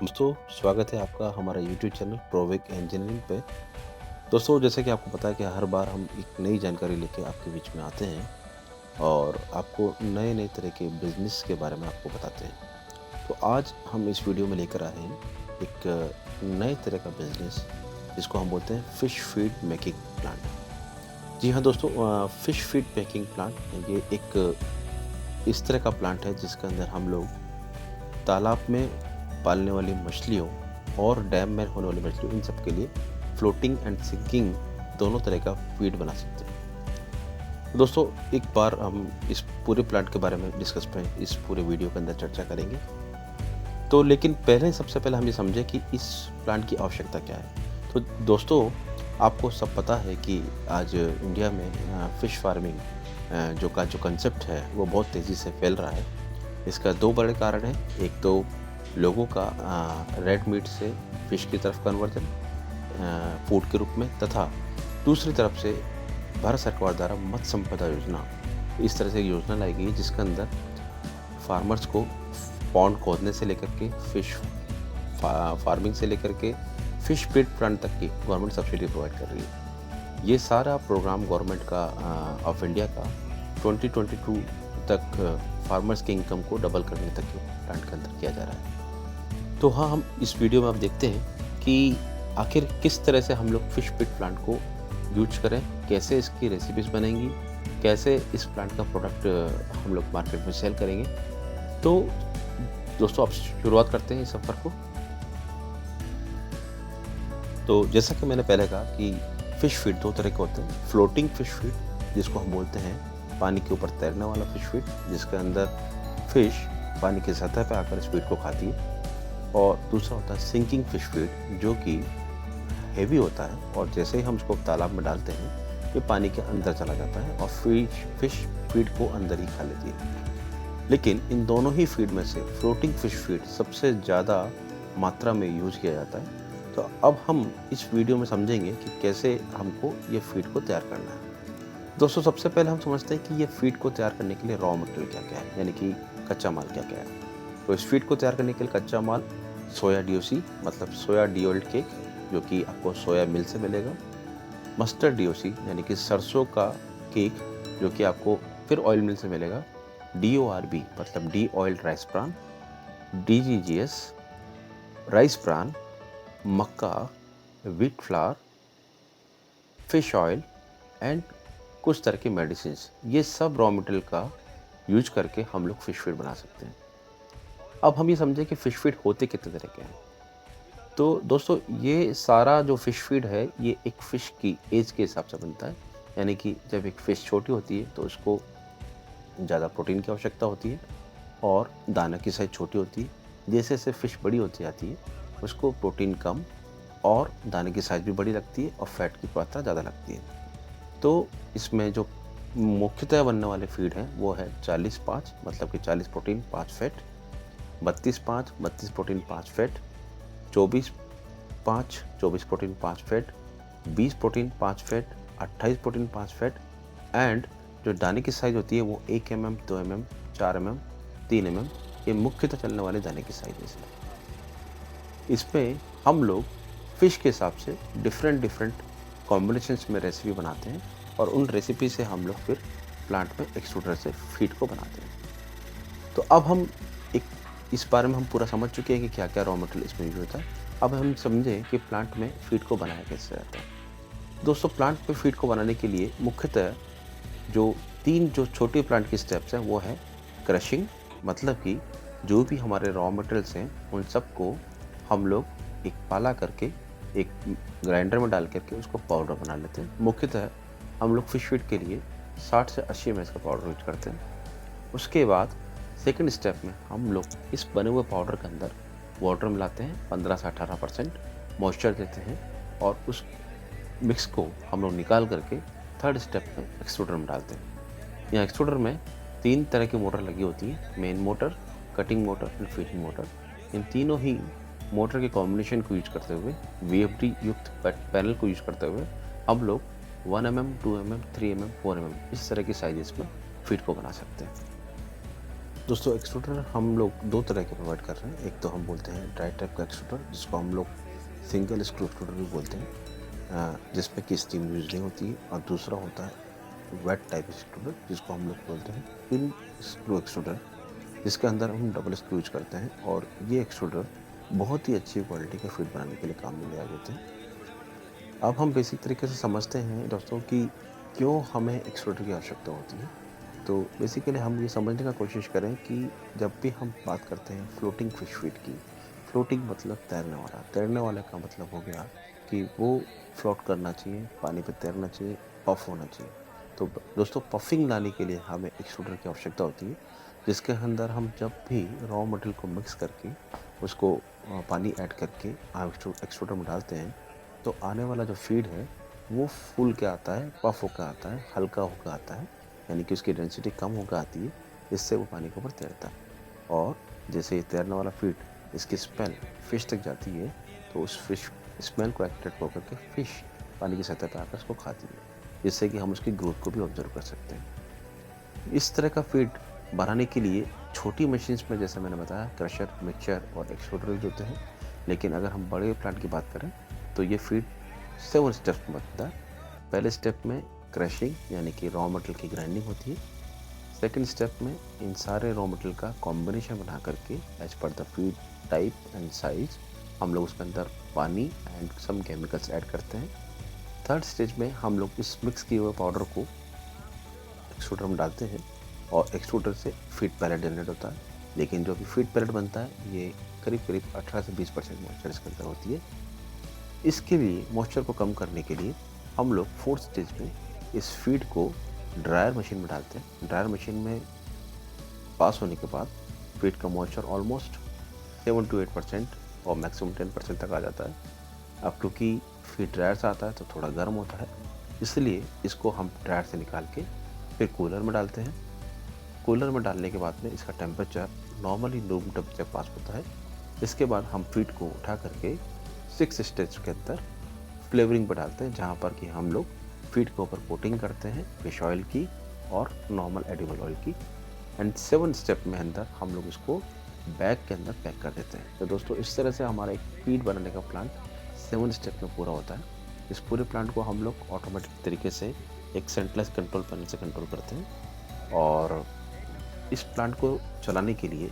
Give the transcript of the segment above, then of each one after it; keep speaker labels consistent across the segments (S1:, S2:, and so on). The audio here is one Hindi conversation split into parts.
S1: दोस्तों, स्वागत है आपका हमारा यूट्यूब चैनल प्रोविक इंजीनियरिंग पे। दोस्तों, जैसे कि आपको पता है कि हर बार हम एक नई जानकारी लेके आपके बीच में आते हैं और आपको नए-नए तरह के बिज़नेस के बारे में आपको बताते हैं। तो आज हम इस वीडियो में लेकर आए हैं एक नए तरह का बिज़नेस जिसको हम बोलते हैं फ़िश फ़ीड मेकिंग प्लांट। जी हाँ दोस्तों, फ़िश फ़ीड मेकिंग प्लांट ये एक इस तरह का प्लांट है जिसके अंदर हम लोग तालाब में पालने वाली मछलियों और डैम में होने वाली मछलियों इन सब के लिए फ्लोटिंग एंड सिंकिंग दोनों तरह का फीड बना सकते हैं। दोस्तों, एक बार हम इस पूरे प्लांट के बारे में डिस्कस पे इस पूरे वीडियो के अंदर चर्चा करेंगे। तो लेकिन सबसे पहले हम ये समझें कि इस प्लांट की आवश्यकता क्या है। तो दोस्तों, आपको सब पता है कि आज इंडिया में फ़िश फार्मिंग जो कंसेप्ट है वो बहुत तेज़ी से फैल रहा है। इसका 2 बड़े कारण हैं। एक तो लोगों का रेड मीट से फ़िश की तरफ कन्वर्जन फूड के रूप में, तथा दूसरी तरफ से भारत सरकार द्वारा मत्स्य संपदा योजना, इस तरह से एक योजना लाई गई है जिसके अंदर फार्मर्स को पॉन्ड खोदने से लेकर के फ़िश फार्मिंग से लेकर के फ़िश फीड प्लांट तक की गवर्नमेंट सब्सिडी प्रोवाइड कर रही है। ये सारा प्रोग्राम गवर्नमेंट का ऑफ इंडिया का 2022 तक फार्मर्स की इनकम को डबल करने तक के प्लांट के अंदर किया जा रहा है। तो हाँ, हम इस वीडियो में अब देखते हैं कि आखिर किस तरह से हम लोग फ़िश फीड प्लांट को यूज करें, कैसे इसकी रेसिपीज़ बनेंगी, कैसे इस प्लांट का प्रोडक्ट हम लोग मार्केट में सेल करेंगे। तो दोस्तों, अब शुरुआत करते हैं इस सफ़र को। तो जैसा कि मैंने पहले कहा कि फ़िश फीड 2 तरह के होते हैं। फ्लोटिंग फ़िश फीड जिसको हम बोलते हैं पानी के ऊपर तैरने वाला फ़िश फीड, जिसके अंदर फ़िश पानी की सतह पे आकर इस फीड को खाती है। और दूसरा होता है सिंकिंग फ़िश फीड, जो कि हेवी होता है और जैसे ही हम उसको तालाब में डालते हैं ये पानी के अंदर चला जाता है और फ़िश फीड को अंदर ही खा लेती है। लेकिन इन दोनों ही फीड में से फ्लोटिंग फ़िश फीड सबसे ज़्यादा मात्रा में यूज़ किया जाता है। तो अब हम इस वीडियो में समझेंगे कि कैसे हमको ये फीड को तैयार करना है। दोस्तों, सबसे पहले हम समझते हैं कि ये फीड को तैयार करने के लिए रॉ मटेरियल क्या-क्या है, यानी कि कच्चा माल क्या-क्या है। तो इस फीड को तैयार करने के लिए कच्चा माल सोया डीओसी मतलब सोया डी-ऑइल्ड केक, जो कि आपको सोया मिल से मिलेगा। मस्टर्ड डीओसी यानी कि सरसों का केक, जो कि आपको फिर ऑयल मिल से मिलेगा। डीओआरबी मतलब de oiled rice bran, DGGS rice bran, मक्का, wheat flour, fish oil and कुछ तरह की मेडिसिन्स, ये सब रॉ मटेरियल का यूज करके हम लोग फिश फीड बना सकते हैं। अब हम ये समझें कि फिश फीड होते कितने तरह के हैं। तो दोस्तों, ये सारा जो फिश फीड है ये एक फिश की एज के हिसाब से बनता है। यानी कि जब एक फिश छोटी होती है तो उसको ज़्यादा प्रोटीन की आवश्यकता होती है और दाना की साइज़ छोटी होती है। जैसे जैसे फिश बड़ी होती जाती है उसको प्रोटीन कम और दाने की साइज़ भी बड़ी लगती है और फैट की मात्रा ज़्यादा लगती है। तो इसमें जो मुख्यतः बनने वाले फीड हैं वो है 40-5 मतलब कि 40 protein 5 fat, 32-5 32 protein 5 fat, 24-5 24 protein 5 fat, 20 protein 5 fat, 28 protein 5 fat and जो दाने की साइज़ होती है वो 1 mm 2 mm 4 mm 3 mm, ये मुख्यतः चलने वाले दाने की साइज़ है। इसमें हम लोग फ़िश के हिसाब से डिफरेंट कॉम्बिनेशंस में रेसिपी बनाते हैं और उन रेसिपी से हम लोग फिर प्लांट में एक्सट्रूडर से फीड को बनाते हैं। तो अब हम एक इस बारे में हम पूरा समझ चुके हैं कि क्या-क्या रॉ मटेरियल इसमें यूज़ होता है। अब हम समझें कि प्लांट में फीड को बनाया कैसे जाता है। दोस्तों, प्लांट में फीड को बनाने के लिए मुख्यतः जो 3 जो छोटे प्लांट के स्टेप्स हैं वो है क्रशिंग, मतलब कि जो भी हमारे रॉ मटेरियल्स हैं उन सबको हम लोग एक पाला करके एक ग्राइंडर में डाल करके उसको पाउडर बना लेते हैं। मुख्यतः हम लोग फिश फीड के लिए 60 से 80 ml का पाउडर यूज करते हैं। उसके बाद सेकंड स्टेप में हम लोग इस बने हुए पाउडर के अंदर वाटर मिलाते हैं, 15 से 18% मॉइस्चर देते हैं और उस मिक्स को हम लोग निकाल करके थर्ड स्टेप में एक्सट्रूडर में डालते हैं। यहाँ एक्सट्रूडर में 3 तरह की मोटर लगी होती हैं, main motor, cutting motor and feeding motor. इन तीनों ही मोटर के कॉम्बिनेशन को यूज करते हुए, वीएफडी युक्त पैनल को यूज करते हुए हम लोग 1 mm 2 mm 3 mm 4 mm इस तरह की साइजेस में फीड को बना सकते हैं। दोस्तों एक्सट्रूडर हम लोग 2 तरह के प्रोवाइड कर रहे हैं। एक तो हम बोलते हैं ड्राई टाइप का एक्सट्रूडर जिसको हम लोग सिंगल स्क्रू एक्सट्रूडर भी बोलते हैं, जिसमें कि स्टीम यूज़ नहीं होती है। और दूसरा होता है वेट टाइप एक्सट्रूडर जिसको हम लोग बोलते हैं पिन स्क्रू एक्सट्रूडर, जिसके अंदर हम डबल स्क्रू यूज़ करते हैं। और ये एक्सट्रूडर बहुत ही अच्छी क्वालिटी के फीड बनाने के लिए काम में लिया जाते हैं। अब हम बेसिक तरीके से समझते हैं दोस्तों कि क्यों हमें एक्सट्रूडर की आवश्यकता होती है। तो बेसिकली हम ये समझने का कोशिश करें कि जब भी हम बात करते हैं फ्लोटिंग फिश फीड की, फ्लोटिंग मतलब तैरने वाला, तैरने वाले का मतलब हो गया कि वो फ्लोट करना चाहिए, पानी पे तैरना चाहिए, पफ होना चाहिए। तो दोस्तों पफिंग लाने के लिए हमें एक्सट्रूडर की आवश्यकता होती है, जिसके अंदर हम जब भी रॉ मटेरियल को मिक्स करके उसको पानी ऐड करके एक्सट्रूडर में डालते हैं, तो आने वाला जो फीड है वो फूल के आता है, पफ होकर आता है, हल्का होकर आता है, यानी कि उसकी डेंसिटी कम होकर आती है, इससे वो पानी के ऊपर तैरता है। और जैसे ये तैरने वाला फीड इसकी स्मेल फिश तक जाती है, तो उस फिश स्मेल को एक्टिवेट होकर के फिश पानी की सतह पर आकर उसको खाती है, जिससे कि हम उसकी ग्रोथ को भी ऑब्जर्व कर सकते हैं। इस तरह का फीड बनाने के लिए छोटी मशीन्स में जैसे मैंने बताया क्रशर, मिक्सचर और एक्सट्रूडर यूज होते हैं। लेकिन अगर हम बड़े प्लांट की बात करें तो ये फीड 7 स्टेप्स में बनता है। पहले स्टेप में क्रशिंग यानी कि रॉ मटेरियल की ग्राइंडिंग होती है। सेकंड स्टेप में इन सारे रॉ मटेरियल का कॉम्बिनेशन बना करके as per the feed type and size हम लोग उसके अंदर पानी एंड सम केमिकल्स ऐड करते हैं। थर्ड स्टेज में हम लोग इस मिक्स किए हुए पाउडर को एक्सट्रूडर में डालते हैं और एक्सट्रूडर से फीड पैलेट जनरेट होता है। लेकिन जो भी फीड पैलेट बनता है ये करीब करीब 18 से 20% मॉइस्चर इसके अंदर होती है। इसके लिए मॉइस्चर को कम करने के लिए हम लोग फोर्थ स्टेज में इस फीड को ड्रायर मशीन में डालते हैं। ड्रायर मशीन में पास होने के बाद फीड का मॉइस्चर ऑलमोस्ट 7 to 8% और मैक्सिमम 10% तक आ जाता है। अब क्योंकि फीड ड्रायर से आता है तो थोड़ा गर्म होता है, इसलिए इसको हम ड्रायर से निकाल के फिर कूलर में डालते हैं। कूलर में डालने के बाद में इसका टेम्परेचर नॉर्मली रूम टेम्परेचर पास होता है। इसके बाद हम फीड को उठा करके 6 स्टेज के अंदर फ्लेवरिंग पर डालते हैं, जहाँ पर कि हम लोग फीड के ऊपर कोटिंग करते हैं फिश ऑयल की और नॉर्मल एडिबल ऑयल की। एंड 7 स्टेप में अंदर हम लोग इसको बैग के अंदर पैक कर देते हैं। तो दोस्तों इस तरह से हमारा एक फीड बनाने का प्लांट 7 स्टेप में पूरा होता है। इस पूरे प्लांट को हम लोग ऑटोमेटिक तरीके से एक सेंटरलेस कंट्रोल पैनल से कंट्रोल करते हैं। और इस प्लांट को चलाने के लिए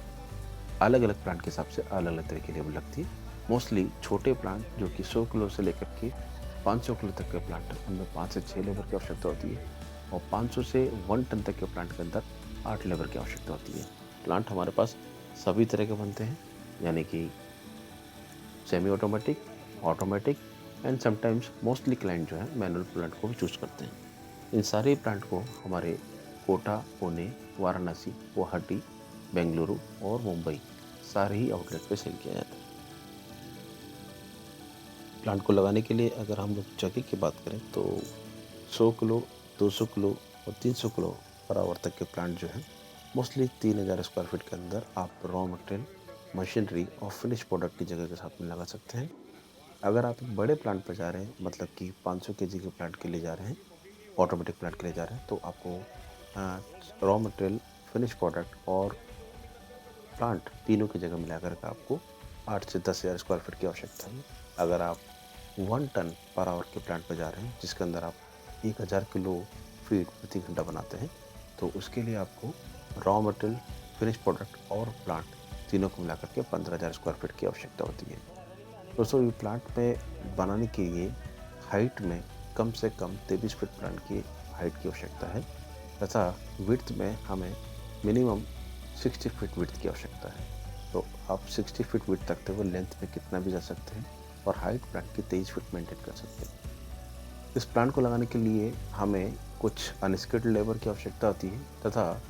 S1: अलग अलग प्लांट के हिसाब से अलग अलग तरह की लेबर लगती है। मोस्टली छोटे प्लांट जो कि 100 किलो से लेकर के 500 किलो तक के प्लांट है, उनमें 5 से 6 लेबर की आवश्यकता होती है। और 500 से 1 टन तक के प्लांट के अंदर 8 लेबर की आवश्यकता होती है। प्लांट हमारे पास सभी तरह के बनते हैं, यानी कि semi automatic, automatic and sometimes mostly client जो है मैनुअल प्लांट को भी चूज़ करते हैं। इन सारे प्लांट को हमारे कोटा, पुणे, वाराणसी, गुवाहाटी, बेंगलुरु और मुंबई सारे ही आउटलेट पे सेल किया जाता है। प्लांट को लगाने के लिए अगर हम लोग जगह की बात करें तो 100 किलो, 200 किलो और 300 किलो पर आवर तक के प्लांट जो है मोस्टली 3000 स्क्वायर फीट के अंदर आप रॉ मटेरियल, मशीनरी और फिनिश प्रोडक्ट की जगह के साथ में लगा सकते हैं। अगर आप एक बड़े प्लांट पर जा रहे हैं, मतलब कि 500 केजी के प्लांट के लिए जा रहे हैं, ऑटोमेटिक प्लांट के लिए जा रहे हैं, तो आपको रॉ मटेरियल, फिनिश प्रोडक्ट और प्लांट तीनों की जगह मिलाकर के आपको 8 से 10,000 स्क्वायर फीट की आवश्यकता है। अगर आप 1 टन पर आवर के प्लांट पर जा रहे हैं जिसके अंदर आप 1000 किलो फीड प्रति घंटा बनाते हैं, तो उसके लिए आपको रॉ मटेरियल, फिनिश प्रोडक्ट और प्लांट तीनों को मिलाकर के 15,000 स्क्वायर फीट की आवश्यकता होती है। दोस्तों ये प्लांट में बनाने के लिए हाइट में कम से कम 23 फीट प्लांट की हाइट की आवश्यकता है, तथा विड्थ में हमें मिनिमम 60 फीट विड्थ की आवश्यकता है। तो आप 60 फीट विड्थ रखते हुए लेंथ में कितना भी जा सकते हैं और हाइट प्लांट की 23 फीट मेंटेन कर सकते हैं। इस प्लांट को लगाने के लिए हमें कुछ अनस्किल्ड लेबर की आवश्यकता होती है, तथा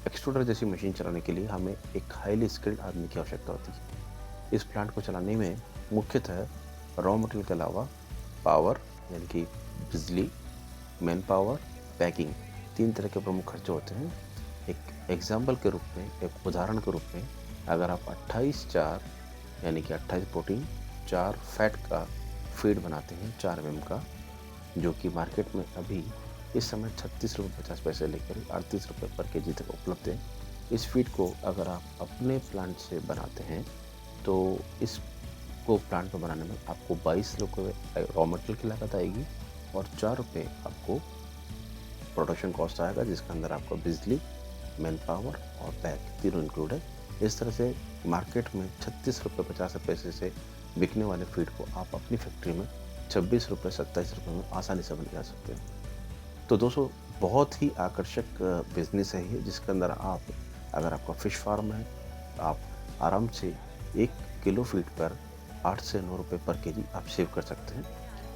S1: एक्सट्रूडर जैसी मशीन चलाने के लिए हमें एक हाईली स्किल्ड आदमी की आवश्यकता होती है। इस प्लांट को चलाने में मुख्यतः रॉ मटेरियल के अलावा पावर यानी कि बिजली, मैन पावर, पैकिंग, 3 तरह के प्रमुख खर्चे होते हैं। एक एग्जाम्पल के रूप में, एक उदाहरण के रूप में, अगर आप 28/4 यानी कि 28 प्रोटीन 4 फैट का फीड बनाते हैं 4 mm का, जो कि मार्केट में अभी इस समय 36 रुपये 50 पैसे लेकर 38 रुपये पर केजी तक उपलब्ध है। इस फीड को अगर आप अपने प्लांट से बनाते हैं तो इसको प्लांट में बनाने में आपको 22 रुपये रॉ मटेरियल की लागत आएगी और 4 रुपये आपको प्रोडक्शन कॉस्ट आएगा, जिसके अंदर आपका बिजली, मैन पावर और बैग तीनों इंक्लूड है। इस तरह से मार्केट में 36 रुपये 50 पैसे से बिकने वाले फीड को आप अपनी फैक्ट्री में 26 रुपये 27 रुपये में आसानी से बन जा सकते हैं। तो दोस्तों, बहुत ही आकर्षक बिजनेस है ये, जिसके अंदर आप, अगर आपका फिश फार्म है, आप आराम से 1 किलो फीड पर 8 से 9 रुपये पर केजी आप सेव कर सकते हैं।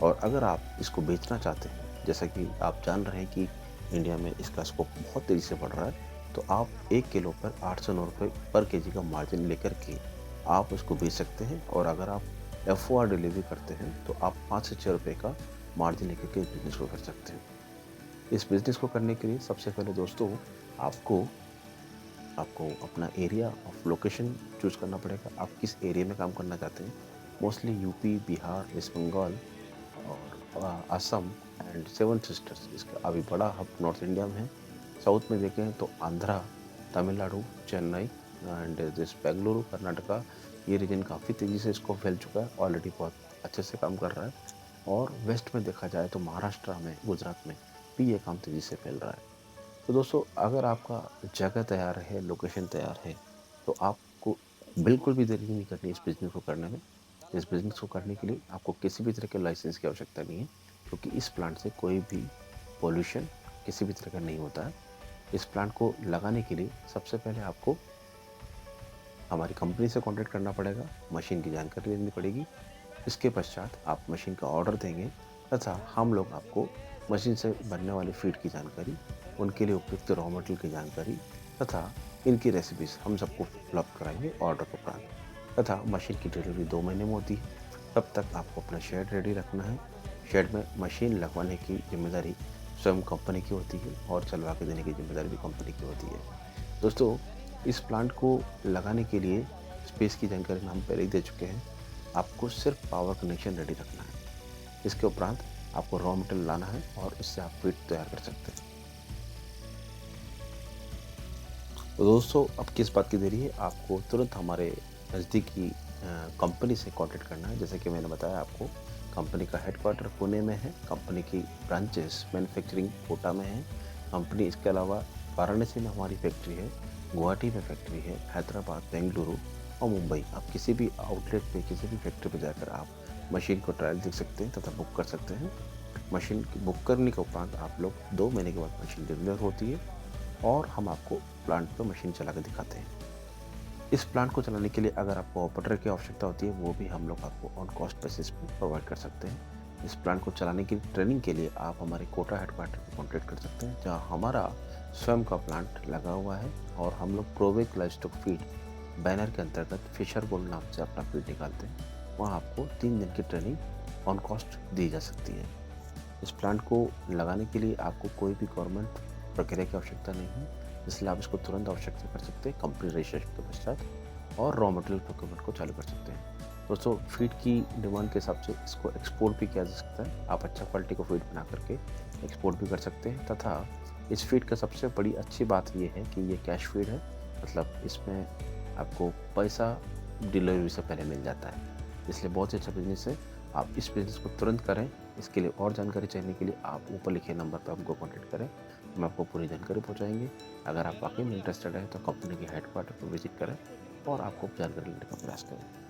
S1: और अगर आप इसको बेचना चाहते हैं, जैसा कि आप जान रहे हैं कि इंडिया में इसका स्कोप बहुत तेज़ी से बढ़ रहा है, तो आप 1 किलो पर 8 से 9 रुपये पर केजी का मार्जिन लेकर के आप उसको बेच सकते हैं। और अगर आप FOR डिलीवरी करते हैं तो आप 5 से 6 रुपये का मार्जिन लेकर के इस बिज़नेस को कर सकते हैं। इस बिज़नेस को करने के लिए सबसे पहले दोस्तों आपको आपको अपना एरिया ऑफ लोकेशन चूज़ करना पड़ेगा। आप किस एरिया में काम करना चाहते हैं। मोस्टली यूपी, बिहार, वेस्ट बंगाल और असम एंड सेवन सिस्टर्स, इसका अभी बड़ा हब नॉर्थ इंडिया में है। साउथ में देखें तो आंध्रा, तमिलनाडु, चेन्नई एंड दिस बेंगलुरु, कर्नाटका, ये रीजन काफ़ी तेज़ी से इसको फैल चुका है, ऑलरेडी बहुत अच्छे से काम कर रहा है। और वेस्ट में देखा जाए तो महाराष्ट्र में, गुजरात में भी ये काम तेज़ी से फैल रहा है। तो दोस्तों, अगर आपका जगह तैयार है, लोकेशन तैयार है, तो आपको बिल्कुल भी देरी नहीं करनी इस बिज़नेस को करने में। इस बिज़नेस को करने के लिए आपको किसी भी तरह के लाइसेंस की आवश्यकता नहीं है, क्योंकि इस प्लांट से कोई भी पॉल्यूशन किसी भी तरह का नहीं होता है। इस प्लांट को लगाने के लिए सबसे पहले आपको हमारी कंपनी से कॉन्टैक्ट करना पड़ेगा, मशीन की जानकारी लेनी पड़ेगी। इसके पश्चात आप मशीन का ऑर्डर देंगे तथा हम लोग आपको मशीन से बनने वाली फीड की जानकारी, उनके लिए उपयुक्त रॉ मटेरियल की जानकारी तथा इनकी रेसिपीज हम सबको उपलब्ध कराएंगे ऑर्डर के उपरांत। तथा मशीन की डिलीवरी 2 महीने में होती है। तब तक आपको अपना शेड रेडी रखना है। शेड में मशीन लगवाने की जिम्मेदारी स्वयं कंपनी की होती है और चलवा के देने की जिम्मेदारी भी कंपनी की होती है। दोस्तों, इस प्लांट को लगाने के लिए स्पेस की जानकारी हम पहले ही दे चुके हैं। आपको सिर्फ पावर कनेक्शन रेडी रखना है। इसके उपरांत आपको रॉ मटेरियल लाना है और इससे आप फीड तैयार कर सकते हैं। तो दोस्तों, अब किस बात की देरी है, आपको तुरंत हमारे नज़दीकी कंपनी से कांटेक्ट करना है। जैसे कि मैंने बताया आपको, कंपनी का हेडक्वार्टर पुणे में है, कंपनी की ब्रांचेस मैन्युफैक्चरिंग कोटा में है। कंपनी इसके अलावा वाराणसी में हमारी फैक्ट्री है, गुवाहाटी में फैक्ट्री है, हैदराबाद, बेंगलुरु और मुंबई। आप किसी भी आउटलेट पे, किसी भी फैक्ट्री पे जाकर आप मशीन को ट्रायल देख सकते हैं तथा बुक कर सकते हैं। मशीन की बुक करने के उपरांत आप लोग 2 महीने के बाद मशीन डिलीवर होती है और हम आपको प्लांट पर मशीन चला कर दिखाते हैं। इस प्लांट को चलाने के लिए अगर आपको ऑपरेटर की आवश्यकता होती है, वो भी हम लोग आपको ऑन कॉस्ट बेसिस पे प्रोवाइड कर सकते हैं। इस प्लांट को चलाने की ट्रेनिंग के लिए आप हमारे कोटा हेडक्वार्टर पर कॉन्टैक्ट कर सकते हैं, जहां हमारा स्वयं का प्लांट लगा हुआ है और हम लोग प्रोवेक लाइवस्टॉक फीड बैनर के अंतर्गत फिशर गोल्ड नाम से अपना फीड निकालते हैं। वहाँ आपको 3 दिन की ट्रेनिंग ऑन कॉस्ट दी जा सकती है। इस प्लांट को लगाने के लिए आपको कोई भी गवर्नमेंट प्रक्रिया की आवश्यकता नहीं है, इसलिए आप इसको तुरंत आवश्यकता कर सकते हैं कंपनी रजिस्ट्रेशन के पश्चात और रॉ मटेरियल प्रोक्योरमेंट को चालू कर सकते हैं। दोस्तों, फीड की डिमांड के हिसाब से इसको एक्सपोर्ट भी किया जा सकता है। आप अच्छा क्वालिटी को फीड बना करके एक्सपोर्ट भी कर सकते हैं। तथा इस फीड का सबसे बड़ी अच्छी बात ये है कि ये कैश फीड है, मतलब इसमें आपको पैसा डिलीवरी से पहले मिल जाता है, इसलिए बहुत ही अच्छा बिजनेस है। आप इस बिज़नेस को तुरंत करें। इसके लिए और जानकारी चाहिए के लिए आप ऊपर लिखे नंबर पर हमको कॉन्टैक्ट करें, हम आपको पूरी जानकारी पहुंचाएंगे। अगर आप वाकई में इंटरेस्टेड हैं तो कंपनी के हेडक्वार्टर पर विजिट करें और आपको जानकारी लेने का प्रयास करें।